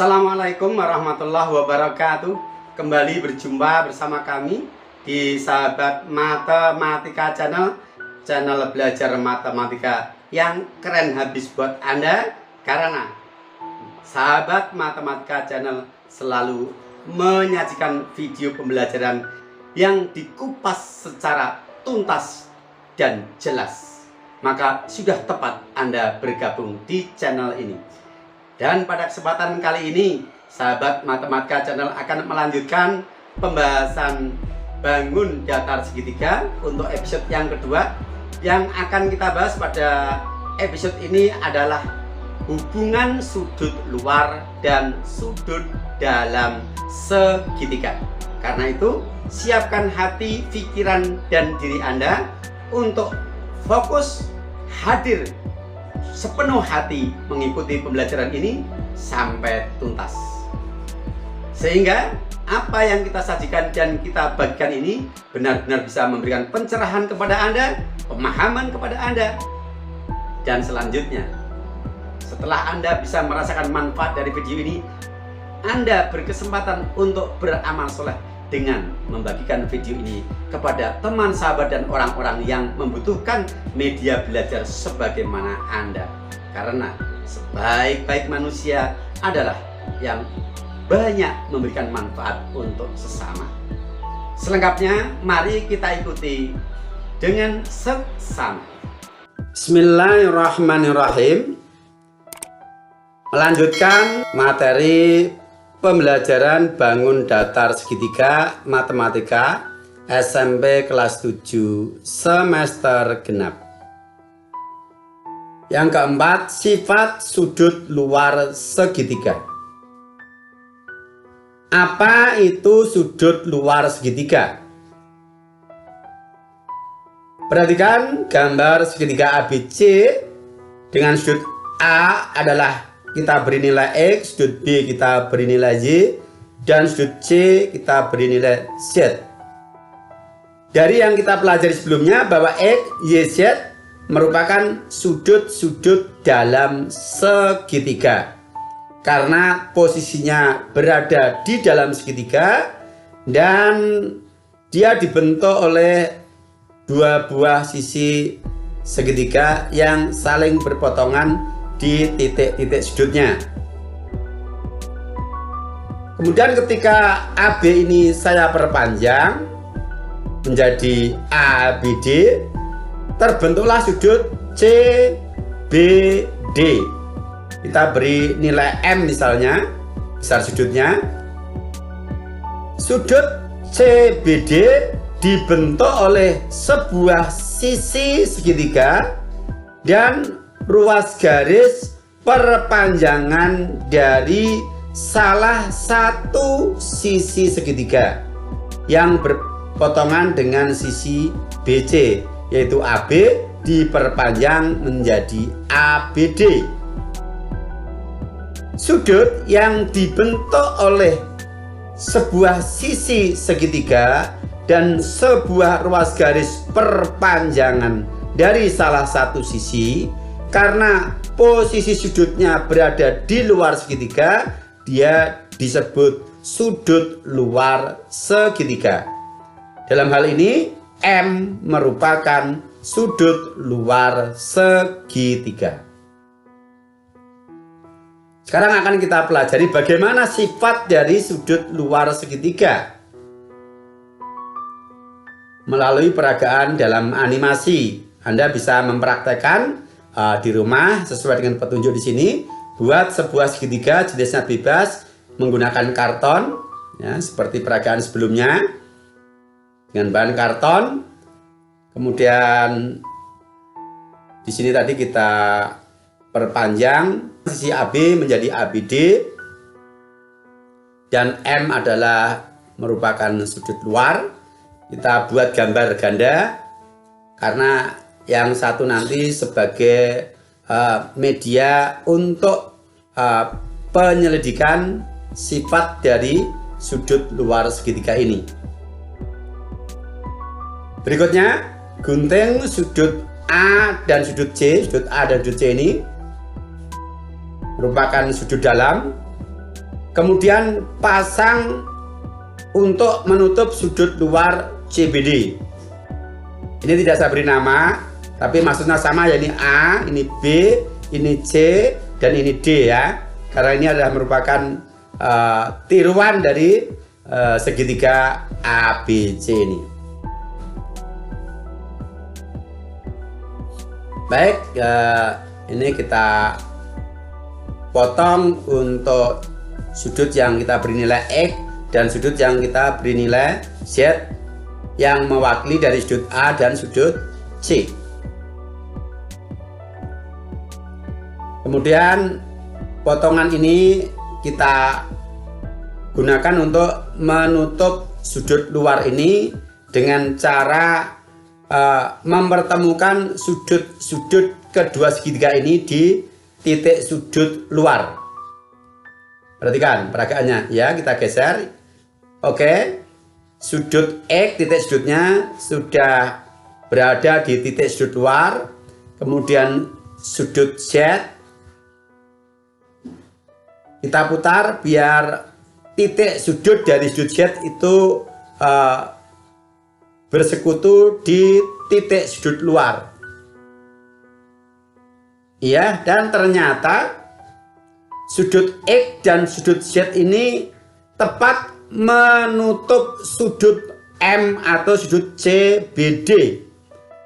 Assalamualaikum warahmatullahi wabarakatuh. Kembali berjumpa bersama kami di Sahabat Matematika Channel, channel belajar matematika yang keren habis buat Anda. Karena Sahabat Matematika Channel selalu menyajikan video pembelajaran yang dikupas secara tuntas dan jelas. Maka sudah tepat Anda bergabung di channel ini. Dan pada kesempatan kali ini, Sahabat Matematika Channel akan melanjutkan pembahasan bangun datar segitiga untuk episode yang kedua. Yang akan kita bahas pada episode ini adalah hubungan sudut luar dan sudut dalam segitiga. Karena itu, siapkan hati, pikiran, dan diri Anda untuk fokus hadir sepenuh hati mengikuti pembelajaran ini sampai tuntas, sehingga apa yang kita sajikan dan kita bagikan ini benar-benar bisa memberikan pencerahan kepada Anda, pemahaman kepada Anda. Dan selanjutnya, setelah Anda bisa merasakan manfaat dari video ini, Anda berkesempatan untuk beramal soleh dengan membagikan video ini kepada teman, sahabat, dan orang-orang yang membutuhkan media belajar sebagaimana Anda. Karena sebaik-baik manusia adalah yang banyak memberikan manfaat untuk sesama. Selengkapnya, mari kita ikuti dengan seksama. Bismillahirrahmanirrahim. Melanjutkan materi pembelajaran bangun datar segitiga matematika SMP kelas 7 semester genap. Yang keempat, sifat sudut luar segitiga. Apa itu sudut luar segitiga? Perhatikan gambar segitiga ABC dengan sudut A adalah kita beri nilai X, sudut B kita beri nilai Y, dan sudut C kita beri nilai Z. Dari yang kita pelajari sebelumnya bahwa X, Y, Z merupakan sudut-sudut dalam segitiga. Karena posisinya berada di dalam segitiga dan dia dibentuk oleh dua buah sisi segitiga yang saling berpotongan di titik-titik sudutnya. Kemudian ketika AB ini saya perpanjang menjadi ABD, terbentuklah sudut CBD. Kita beri nilai M misalnya, besar sudutnya. Sudut CBD dibentuk oleh sebuah sisi segitiga dan ruas garis perpanjangan dari salah satu sisi segitiga yang berpotongan dengan sisi BC, yaitu AB diperpanjang menjadi ABD. Sudut yang dibentuk oleh sebuah sisi segitiga dan sebuah ruas garis perpanjangan dari salah satu sisi, karena posisi sudutnya berada di luar segitiga, dia disebut sudut luar segitiga. Dalam hal ini, M merupakan sudut luar segitiga. Sekarang akan kita pelajari bagaimana sifat dari sudut luar segitiga melalui peragaan dalam animasi. Anda bisa mempraktekkan di rumah sesuai dengan petunjuk di sini. Buat sebuah segitiga jenisnya bebas menggunakan karton, ya, seperti peragaan sebelumnya dengan bahan karton. Kemudian di sini tadi kita perpanjang sisi AB menjadi ABD dan M adalah merupakan sudut luar. Kita buat gambar ganda karena yang satu nanti sebagai media untuk penyelidikan sifat dari sudut luar segitiga ini. Berikutnya, gunting sudut A dan sudut C, sudut A dan sudut C ini merupakan sudut dalam Kemudian pasang untuk menutup sudut luar CBD. Ini tidak saya beri nama, tapi maksudnya sama, ya, ini A, ini B, ini C, dan ini D ya. Karena ini adalah merupakan tiruan dari segitiga ABC ini. Baik, ini kita potong untuk sudut yang kita beri nilai X dan sudut yang kita beri nilai Z yang mewakili dari sudut A dan sudut C. Kemudian potongan ini kita gunakan untuk menutup sudut luar ini dengan cara mempertemukan sudut-sudut kedua segitiga ini di titik sudut luar. Perhatikan peragaannya ya, kita geser. Oke, sudut X, titik sudutnya sudah berada di titik sudut luar. Kemudian sudut Z kita putar biar titik sudut dari sudut Z itu bersekutu di titik sudut luar. Iya, dan ternyata sudut X dan sudut Z ini tepat menutup sudut M atau sudut CBD,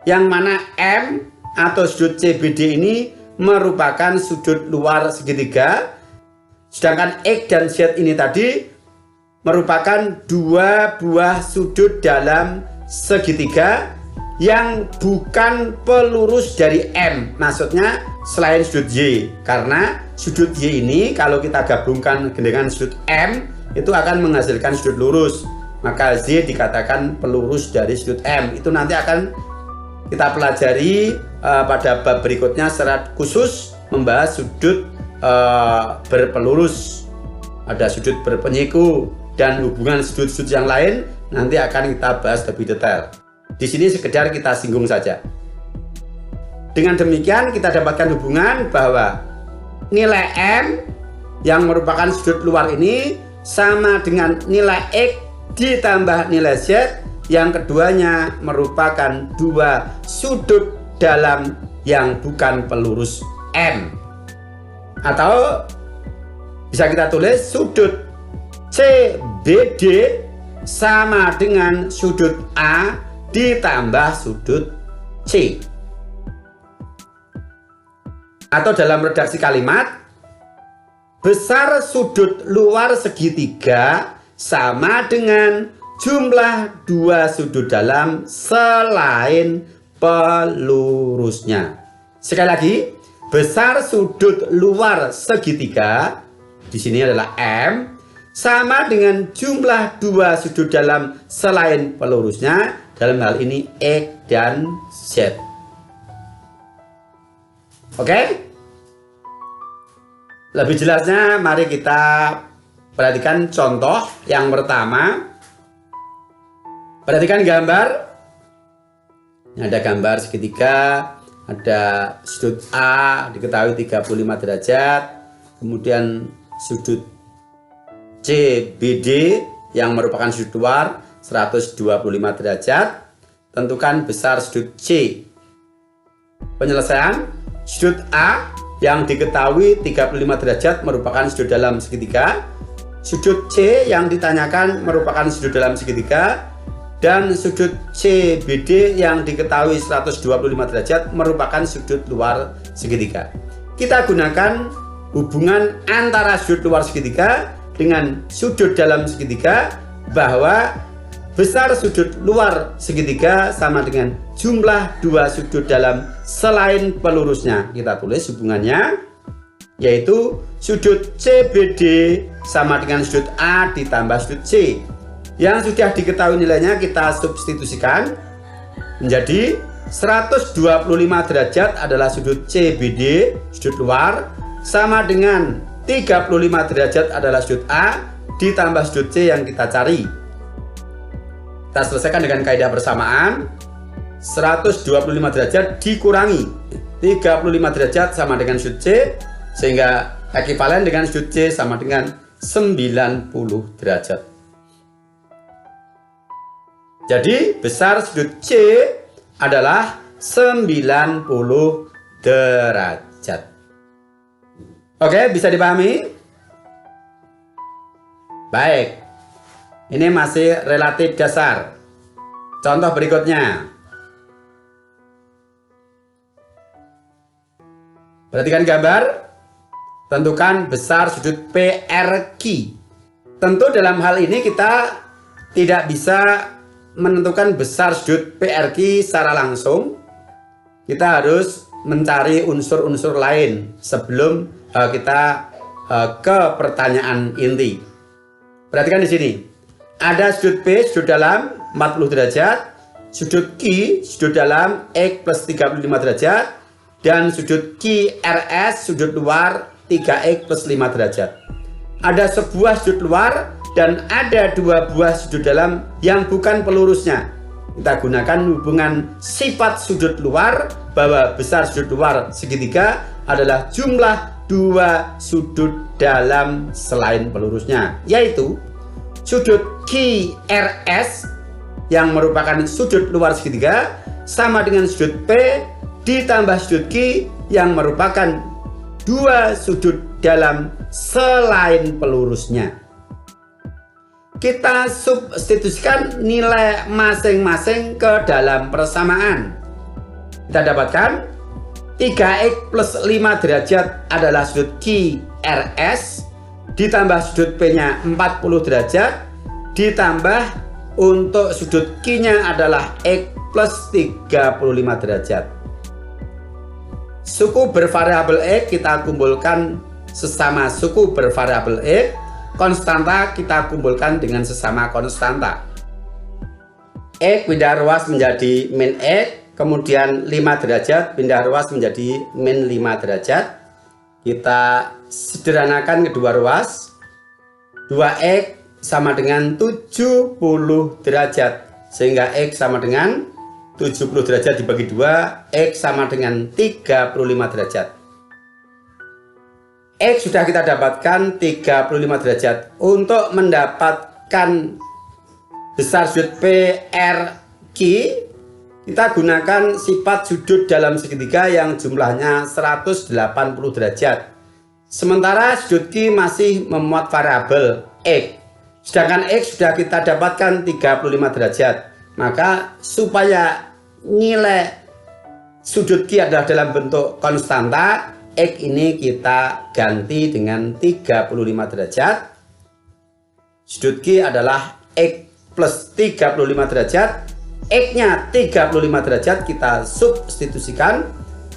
yang mana M atau sudut CBD ini merupakan sudut luar segitiga, sedangkan X dan Z ini tadi merupakan dua buah sudut dalam segitiga yang bukan pelurus dari M, maksudnya selain sudut Y, karena sudut Y ini kalau kita gabungkan dengan sudut M itu akan menghasilkan sudut lurus, maka Z dikatakan pelurus dari sudut M. Itu nanti akan kita pelajari pada bab berikutnya secara khusus membahas sudut berpelurus, ada sudut berpenyiku, dan hubungan sudut-sudut yang lain nanti akan kita bahas lebih detail. Di sini sekedar kita singgung saja. Dengan demikian kita dapatkan hubungan bahwa nilai M yang merupakan sudut luar ini sama dengan nilai X ditambah nilai Z yang keduanya merupakan dua sudut dalam yang bukan pelurus M. Atau bisa kita tulis sudut CBD sama dengan sudut A ditambah sudut C. Atau dalam redaksi kalimat, besar sudut luar segitiga sama dengan jumlah dua sudut dalam selain pelurusnya. Sekali lagi, besar sudut luar segitiga di sini adalah M sama dengan jumlah dua sudut dalam selain pelurusnya, dalam hal ini X dan Z. Oke? Lebih jelasnya mari kita perhatikan contoh yang pertama. Perhatikan gambar. Ini ada gambar segitiga, ada sudut A diketahui 35 derajat, kemudian sudut CBD yang merupakan sudut luar 125 derajat. Tentukan besar sudut C. Penyelesaian, sudut A yang diketahui 35 derajat merupakan sudut dalam segitiga, sudut C yang ditanyakan merupakan sudut dalam segitiga, dan sudut CBD yang diketahui 125 derajat merupakan sudut luar segitiga. Kita gunakan hubungan antara sudut luar segitiga dengan sudut dalam segitiga, bahwa besar sudut luar segitiga sama dengan jumlah dua sudut dalam selain pelurusnya. Kita tulis hubungannya, yaitu sudut CBD sama dengan sudut A ditambah sudut C. Yang sudah diketahui nilainya kita substitusikan menjadi 125 derajat adalah sudut CBD, sudut luar, sama dengan 35 derajat adalah sudut A ditambah sudut C yang kita cari. Kita selesaikan dengan kaidah persamaan. 125 derajat dikurangi 35 derajat sama dengan sudut C, sehingga ekivalen dengan sudut C sama dengan 90 derajat. Jadi besar sudut C adalah 90 derajat. Oke, bisa dipahami? Baik. Ini masih relatif dasar. Contoh berikutnya. Perhatikan gambar. Tentukan besar sudut PRQ. Tentu dalam hal ini kita tidak bisa menentukan besar sudut PRQ secara langsung. Kita harus mencari unsur-unsur lain sebelum kita ke pertanyaan inti. Perhatikan di sini. Ada sudut P, sudut dalam 40 derajat, sudut Q, sudut dalam X plus 35 derajat, dan sudut QRS, sudut luar 3X plus 5 derajat. Ada sebuah sudut luar dan ada dua buah sudut dalam yang bukan pelurusnya. Kita gunakan hubungan sifat sudut luar bahwa besar sudut luar segitiga adalah jumlah dua sudut dalam selain pelurusnya, yaitu sudut QRS yang merupakan sudut luar segitiga sama dengan sudut P ditambah sudut Q yang merupakan dua sudut dalam selain pelurusnya. Kita substitusikan nilai masing-masing ke dalam persamaan. Kita dapatkan 3X plus 5 derajat adalah sudut QRS, ditambah sudut P-nya 40 derajat, ditambah untuk sudut Q-nya adalah X plus 35 derajat. Suku bervariabel X kita kumpulkan sesama suku bervariabel X, konstanta kita kumpulkan dengan sesama konstanta. X pindah ruas menjadi min X, kemudian 5 derajat pindah ruas menjadi min 5 derajat. Kita sederhanakan kedua ruas. 2X sama dengan 70 derajat, sehingga X sama dengan 70 derajat dibagi 2, X sama dengan 35 derajat. X sudah kita dapatkan 35 derajat. Untuk mendapatkan besar sudut PRQ, kita gunakan sifat sudut dalam segitiga yang jumlahnya 180 derajat. Sementara sudut Q masih memuat variabel X. Sedangkan X sudah kita dapatkan 35 derajat. Maka supaya nilai sudut Q adalah dalam bentuk konstanta, X ini kita ganti dengan 35 derajat. Sudut Q adalah X plus 35 derajat. X-nya 35 derajat kita substitusikan.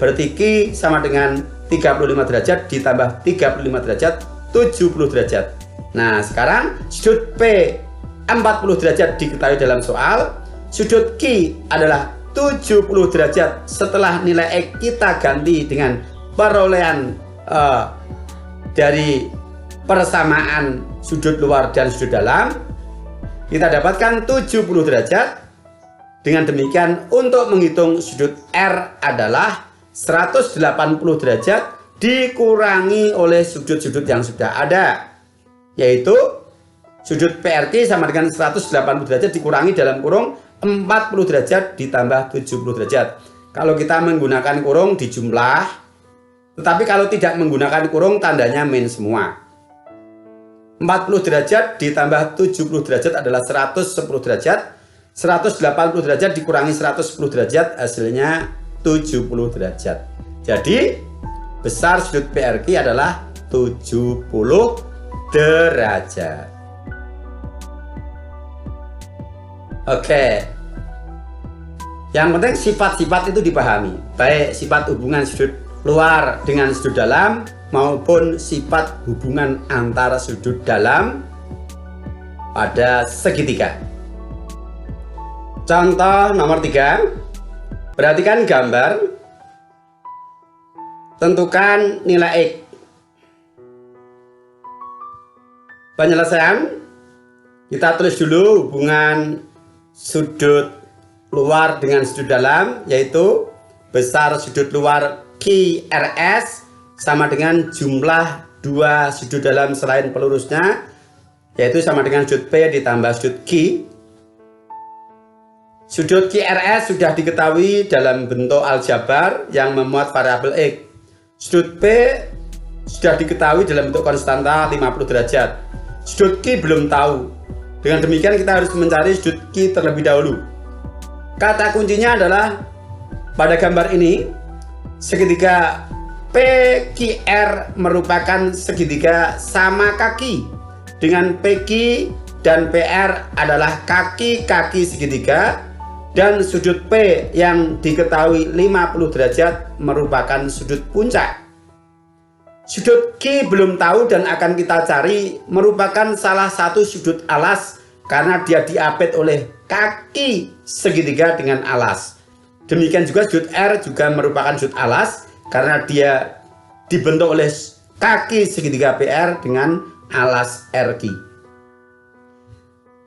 Berarti Q sama dengan 35 derajat ditambah 35 derajat 70 derajat. Nah sekarang sudut P 40 derajat diketahui dalam soal. Sudut Q adalah 70 derajat setelah nilai X kita ganti dengan perolehan dari persamaan sudut luar dan sudut dalam. Kita dapatkan 70 derajat. Dengan demikian untuk menghitung sudut R adalah 180 derajat dikurangi oleh sudut-sudut yang sudah ada, yaitu sudut PRQ sama dengan 180 derajat dikurangi dalam kurung 40 derajat ditambah 70 derajat. Kalau kita menggunakan kurung di jumlah, tetapi kalau tidak menggunakan kurung tandanya min semua. 40 derajat ditambah 70 derajat adalah 110 derajat. 180 derajat dikurangi 110 derajat hasilnya 70 derajat. Jadi besar sudut PRQ adalah 70 derajat. Oke. Yang penting sifat-sifat itu dipahami, baik sifat hubungan sudut luar dengan sudut dalam maupun sifat hubungan antara sudut dalam pada segitiga. Contoh nomor 3. Perhatikan gambar. Tentukan nilai X. Penyelesaian. Kita tulis dulu hubungan sudut luar dengan sudut dalam, yaitu besar sudut luar QRS sama dengan jumlah dua sudut dalam selain pelurusnya, yaitu sama dengan sudut P ditambah sudut Q. Sudut QRS sudah diketahui dalam bentuk aljabar yang memuat variabel X. Sudut P sudah diketahui dalam bentuk konstanta 50 derajat. Sudut Q belum tahu. Dengan demikian kita harus mencari sudut Q terlebih dahulu. Kata kuncinya adalah pada gambar ini segitiga PQR merupakan segitiga sama kaki dengan PQ dan PR adalah kaki-kaki segitiga, dan sudut P yang diketahui 50 derajat merupakan sudut puncak. Sudut Q belum tahu dan akan kita cari merupakan salah satu sudut alas karena dia diapit oleh kaki segitiga dengan alas. Demikian juga sudut R juga merupakan sudut alas karena dia dibentuk oleh kaki segitiga PR dengan alas RQ.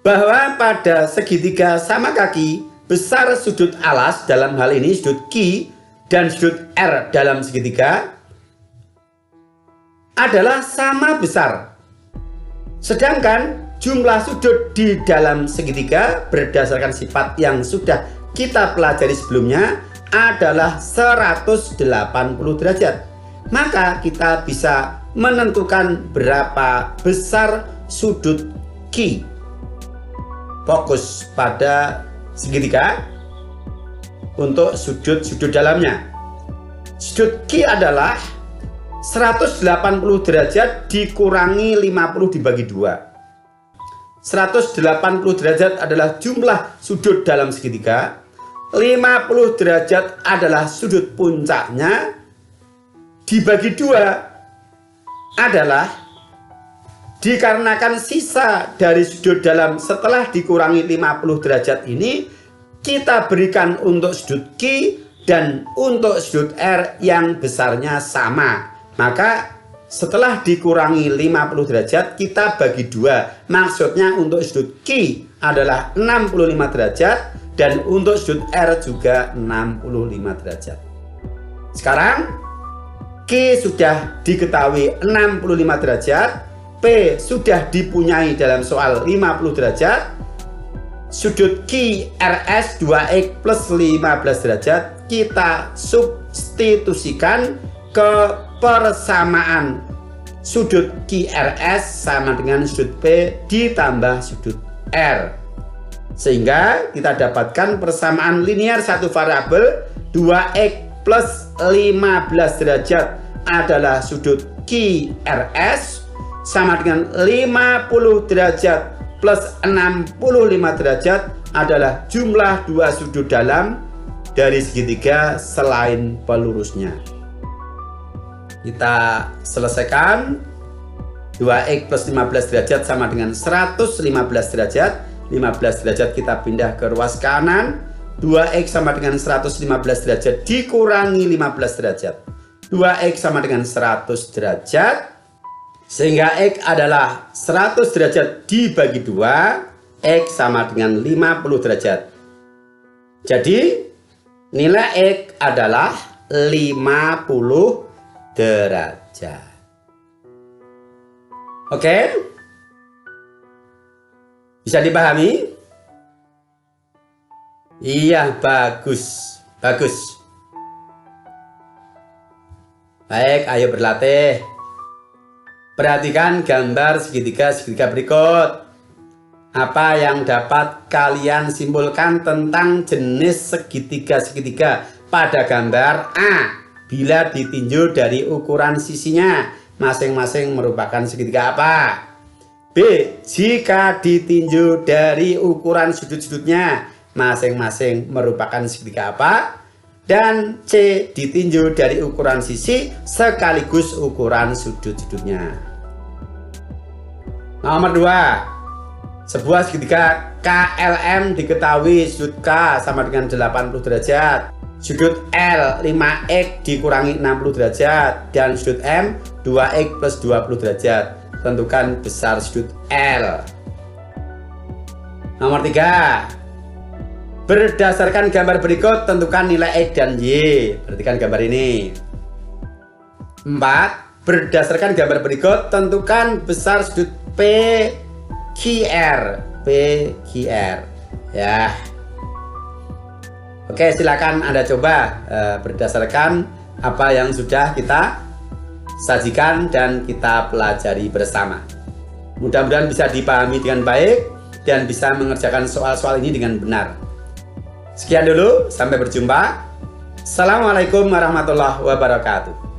Bahwa pada segitiga sama kaki, besar sudut alas dalam hal ini sudut Q dan sudut R dalam segitiga adalah sama besar. Sedangkan jumlah sudut di dalam segitiga berdasarkan sifat yang sudah kita pelajari sebelumnya adalah 180 derajat. Maka kita bisa menentukan berapa besar sudut Q. Fokus pada segitiga untuk sudut-sudut dalamnya. Sudut Q adalah 180 derajat dikurangi 50 dibagi 2. 180 derajat adalah jumlah sudut dalam segitiga. 50 derajat adalah sudut puncaknya. Dibagi 2 adalah dikarenakan sisa dari sudut dalam setelah dikurangi 50 derajat ini kita berikan untuk sudut Q dan untuk sudut R yang besarnya sama. Maka setelah dikurangi 50 derajat kita bagi 2. Maksudnya untuk sudut Q adalah 65 derajat dan untuk sudut R juga 65 derajat. Sekarang Q sudah diketahui 65 derajat, P sudah dipunyai dalam soal 50 derajat, sudut QRS 2X plus 15 derajat kita substitusikan ke persamaan sudut QRS sama dengan sudut P ditambah sudut R, sehingga kita dapatkan persamaan linear satu variabel 2X plus 15 derajat adalah sudut QRS sama dengan 50 derajat plus 65 derajat adalah jumlah dua sudut dalam dari segitiga selain pelurusnya. Kita selesaikan. 2X plus 15 derajat sama dengan 115 derajat. 15 derajat kita pindah ke ruas kanan. 2X sama dengan 115 derajat dikurangi 15 derajat. 2X sama dengan 100 derajat. Sehingga X adalah 100 derajat dibagi 2. X sama dengan 50 derajat. Jadi nilai X adalah 50 derajat. Oke? Bisa dipahami? Iya, bagus. Bagus. Baik, ayo berlatih. Perhatikan gambar segitiga-segitiga berikut. Apa yang dapat kalian simpulkan tentang jenis segitiga-segitiga pada gambar A? Bila ditinjau dari ukuran sisinya, masing-masing merupakan segitiga apa? B. Jika ditinjau dari ukuran sudut-sudutnya, masing-masing merupakan segitiga apa? Dan C. Ditinjau dari ukuran sisi sekaligus ukuran sudut-sudutnya. Nomor 2. Sebuah segitiga KLM diketahui sudut K sama dengan 80 derajat. Sudut L 5X dikurangi 60 derajat. Dan sudut M 2X plus 20 derajat. Tentukan besar sudut L. Nomor 3. Berdasarkan gambar berikut, tentukan nilai X dan Y. Perhatikan gambar ini. 4 Berdasarkan gambar berikut, tentukan besar sudut PQR. Ya. Oke, silakan Anda coba berdasarkan apa yang sudah kita sajikan dan kita pelajari bersama. Mudah-mudahan bisa dipahami dengan baik dan bisa mengerjakan soal-soal ini dengan benar. Sekian dulu, sampai berjumpa. Assalamualaikum warahmatullahi wabarakatuh.